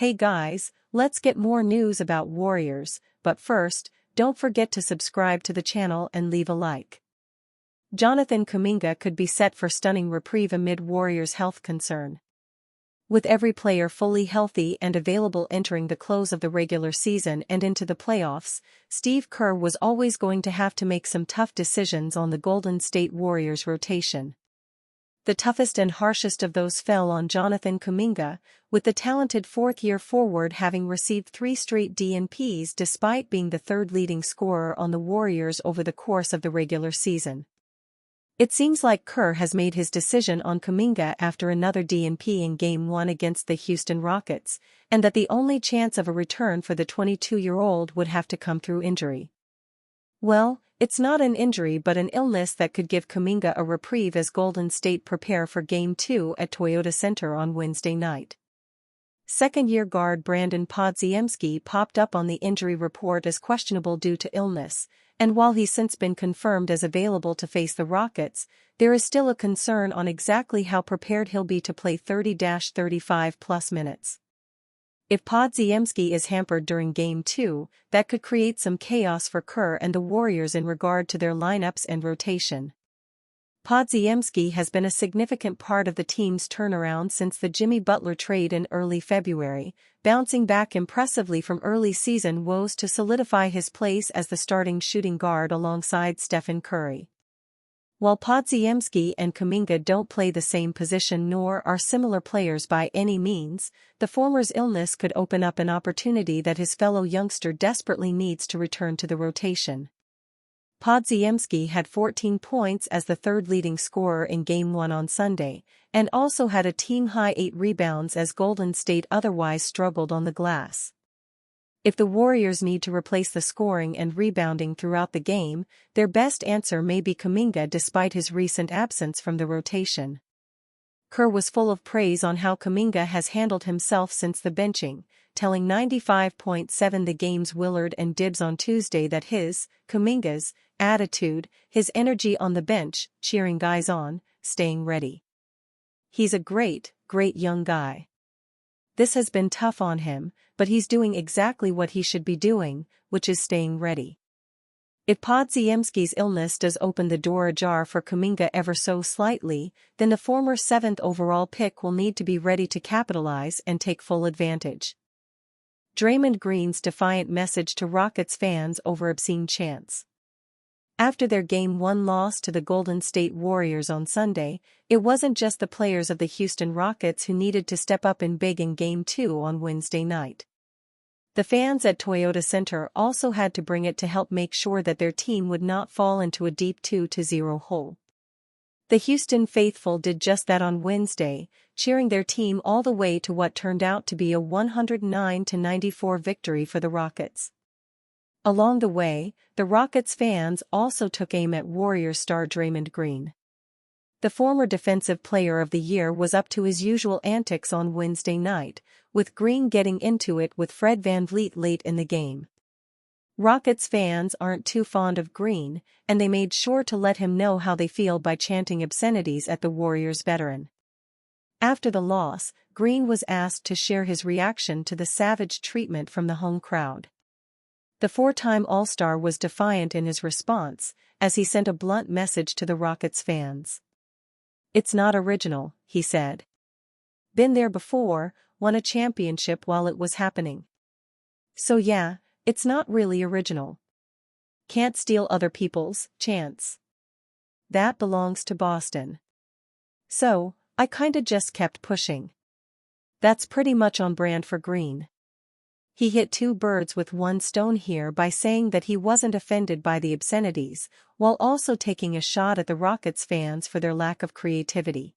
Hey guys, let's get more news about Warriors, but first, don't forget to subscribe to the channel and leave a like. Jonathan Kuminga could be set for stunning reprieve amid Warriors' health concern. With every player fully healthy and available entering the close of the regular season and into the playoffs, Steve Kerr was always going to have to make some tough decisions on the Golden State Warriors rotation. The toughest and harshest of those fell on Jonathan Kuminga, with the talented fourth-year forward having received 3 straight DNPs despite being the third leading scorer on the Warriors over the course of the regular season. It seems like Kerr has made his decision on Kuminga after another DNP in Game 1 against the Houston Rockets, and that the only chance of a return for the 22-year-old would have to come through injury. Well, it's not an injury but an illness that could give Kuminga a reprieve as Golden State prepare for Game 2 at Toyota Center on Wednesday night. Second-year guard Brandon Podziemski popped up on the injury report as questionable due to illness, and while he's since been confirmed as available to face the Rockets, there is still a concern on exactly how prepared he'll be to play 30-35+ minutes. If Podziemski is hampered during Game 2, that could create some chaos for Kerr and the Warriors in regard to their lineups and rotation. Podziemski has been a significant part of the team's turnaround since the Jimmy Butler trade in early February, bouncing back impressively from early season woes to solidify his place as the starting shooting guard alongside Stephen Curry. While Podziemski and Kuminga don't play the same position nor are similar players by any means, the former's illness could open up an opportunity that his fellow youngster desperately needs to return to the rotation. Podziemski had 14 points as the third leading scorer in Game 1 on Sunday, and also had a team-high 8 rebounds as Golden State otherwise struggled on the glass. If the Warriors need to replace the scoring and rebounding throughout the game, their best answer may be Kuminga despite his recent absence from the rotation. Kerr was full of praise on how Kuminga has handled himself since the benching, telling 95.7 The Game's Willard and Dibs on Tuesday that Kuminga's, attitude, his energy on the bench, cheering guys on, staying ready. He's a great young guy. This has been tough on him, but he's doing exactly what he should be doing, which is staying ready. If Podziemski's illness does open the door ajar for Kuminga ever so slightly, then the former 7th overall pick will need to be ready to capitalize and take full advantage. Draymond Green's defiant message to Rockets fans over obscene chants. After their Game 1 loss to the Golden State Warriors on Sunday, it wasn't just the players of the Houston Rockets who needed to step up in big in Game 2 on Wednesday night. The fans at Toyota Center also had to bring it to help make sure that their team would not fall into a deep 2-0 hole. The Houston faithful did just that on Wednesday, cheering their team all the way to what turned out to be a 109-94 victory for the Rockets. Along the way, the Rockets fans also took aim at Warriors star Draymond Green. The former Defensive Player of the Year was up to his usual antics on Wednesday night, with Green getting into it with Fred VanVleet late in the game. Rockets fans aren't too fond of Green, and they made sure to let him know how they feel by chanting obscenities at the Warriors veteran. After the loss, Green was asked to share his reaction to the savage treatment from the home crowd. The 4-time All-Star was defiant in his response, as he sent a blunt message to the Rockets fans. "It's not original," he said. "Been there before, won a championship while it was happening. So yeah, it's not really original. Can't steal other people's chants. That belongs to Boston. So, I kinda just kept pushing." That's pretty much on brand for Green. He hit 2 birds with 1 stone here by saying that he wasn't offended by the obscenities, while also taking a shot at the Rockets fans for their lack of creativity.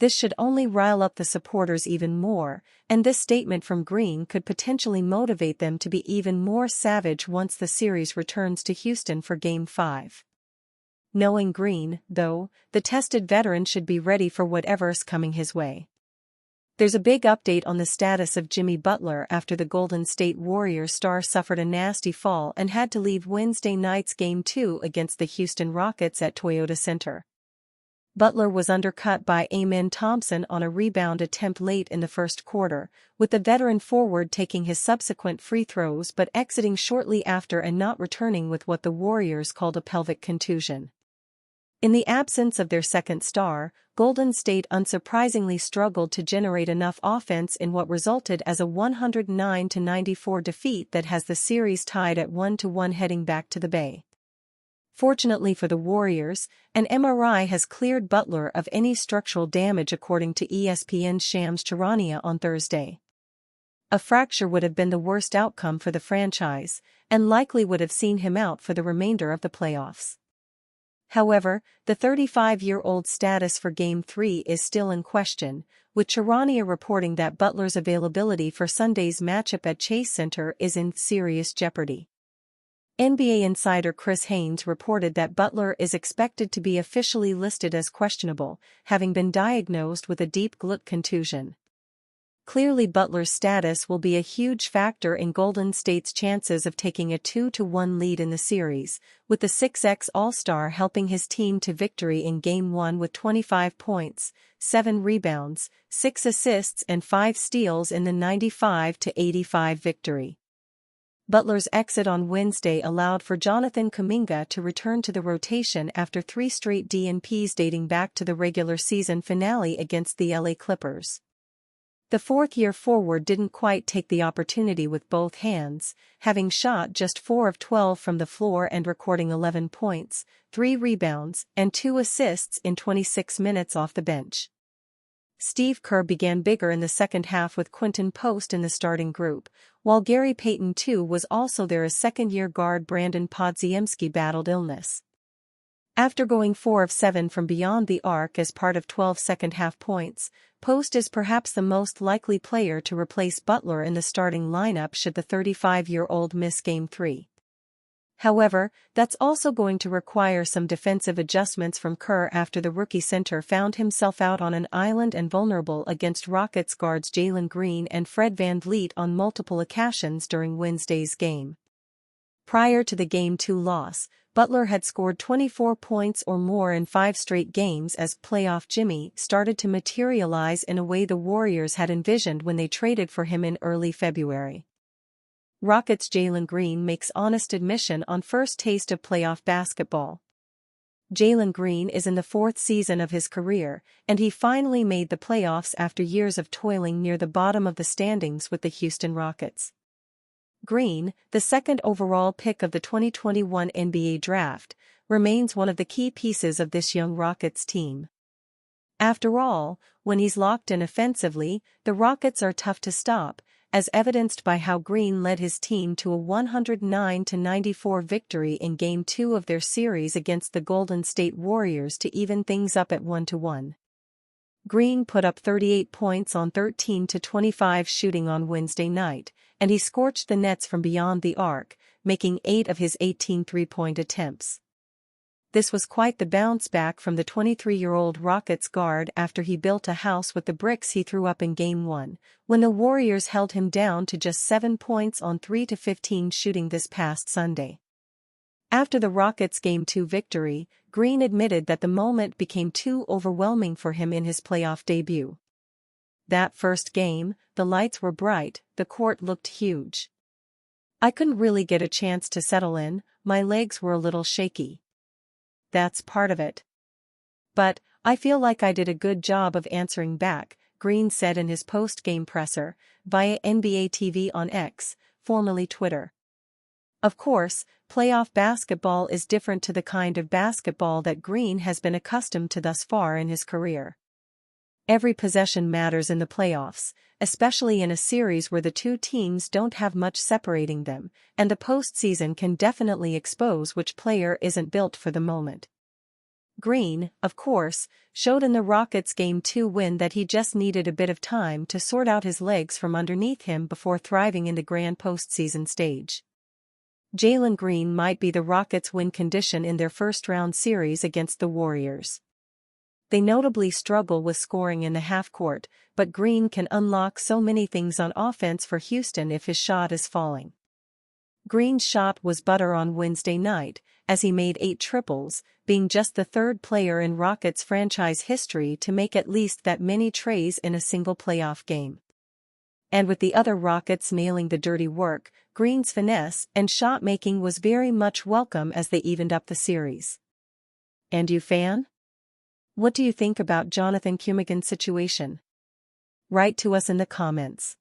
This should only rile up the supporters even more, and this statement from Green could potentially motivate them to be even more savage once the series returns to Houston for Game 5. Knowing Green, though, the tested veteran should be ready for whatever's coming his way. There's a big update on the status of Jimmy Butler after the Golden State Warriors star suffered a nasty fall and had to leave Wednesday night's Game 2 against the Houston Rockets at Toyota Center. Butler was undercut by Amen Thompson on a rebound attempt late in the first quarter, with the veteran forward taking his subsequent free throws but exiting shortly after and not returning with what the Warriors called a pelvic contusion. In the absence of their second star, Golden State unsurprisingly struggled to generate enough offense in what resulted as a 109-94 defeat that has the series tied at 1-1 heading back to the Bay. Fortunately for the Warriors, an MRI has cleared Butler of any structural damage according to ESPN's Shams Charania on Thursday. A fracture would have been the worst outcome for the franchise, and likely would have seen him out for the remainder of the playoffs. However, the 35-year-old's status for Game 3 is still in question, with Charania reporting that Butler's availability for Sunday's matchup at Chase Center is in serious jeopardy. NBA insider Chris Haynes reported that Butler is expected to be officially listed as questionable, having been diagnosed with a deep glut contusion. Clearly, Butler's status will be a huge factor in Golden State's chances of taking a 2-1 lead in the series, with the 6X All-Star helping his team to victory in Game 1 with 25 points, 7 rebounds, 6 assists and 5 steals in the 95-85 victory. Butler's exit on Wednesday allowed for Jonathan Kuminga to return to the rotation after 3 straight DNPs dating back to the regular season finale against the LA Clippers. The fourth-year forward didn't quite take the opportunity with both hands, having shot just 4 of 12 from the floor and recording 11 points, 3 rebounds, and 2 assists in 26 minutes off the bench. Steve Kerr began bigger in the second half with Quinton Post in the starting group, while Gary Payton II was also there as second-year guard Brandon Podziemski battled illness. After going 4 of 7 from beyond the arc as part of 12 second-half points, Post is perhaps the most likely player to replace Butler in the starting lineup should the 35-year-old miss Game 3. However, that's also going to require some defensive adjustments from Kerr after the rookie center found himself out on an island and vulnerable against Rockets guards Jallen Green and Fred VanVleet on multiple occasions during Wednesday's game. Prior to the Game 2 loss, Butler had scored 24 points or more in 5 straight games as playoff Jimmy started to materialize in a way the Warriors had envisioned when they traded for him in early February. Rockets' Jallen Green makes honest admission on first taste of playoff basketball. Jallen Green is in the 4th season of his career, and he finally made the playoffs after years of toiling near the bottom of the standings with the Houston Rockets. Green, the second overall pick of the 2021 NBA Draft, remains one of the key pieces of this young Rockets team. After all, when he's locked in offensively, the Rockets are tough to stop, as evidenced by how Green led his team to a 109-94 victory in Game 2 of their series against the Golden State Warriors to even things up at 1-1. Green put up 38 points on 13-25 shooting on Wednesday night, and he scorched the Nets from beyond the arc, making 8 of his 18 three-point attempts. This was quite the bounce back from the 23-year-old Rockets guard after he built a house with the bricks he threw up in Game 1, when the Warriors held him down to just 7 points on 3-15 shooting this past Sunday. After the Rockets' Game 2 victory, Green admitted that the moment became too overwhelming for him in his playoff debut. That first game, the lights were bright, the court looked huge. I couldn't really get a chance to settle in, my legs were a little shaky. That's part of it. But, I feel like I did a good job of answering back, Green said in his post-game presser, via NBA TV on X, formerly Twitter. Of course, playoff basketball is different to the kind of basketball that Green has been accustomed to thus far in his career. Every possession matters in the playoffs, especially in a series where the two teams don't have much separating them, and the postseason can definitely expose which player isn't built for the moment. Green, of course, showed in the Rockets' Game 2 win that he just needed a bit of time to sort out his legs from underneath him before thriving in the grand postseason stage. Jallen Green might be the Rockets' win condition in their first-round series against the Warriors. They notably struggle with scoring in the half-court, but Green can unlock so many things on offense for Houston if his shot is falling. Green's shot was butter on Wednesday night, as he made 8 triples, being just the third player in Rockets franchise history to make at least that many treys in a single playoff game. And with the other Rockets nailing the dirty work, Green's finesse and shot-making was very much welcome as they evened up the series. And you, fan? What do you think about Jonathan Kuminga's situation? Write to us in the comments.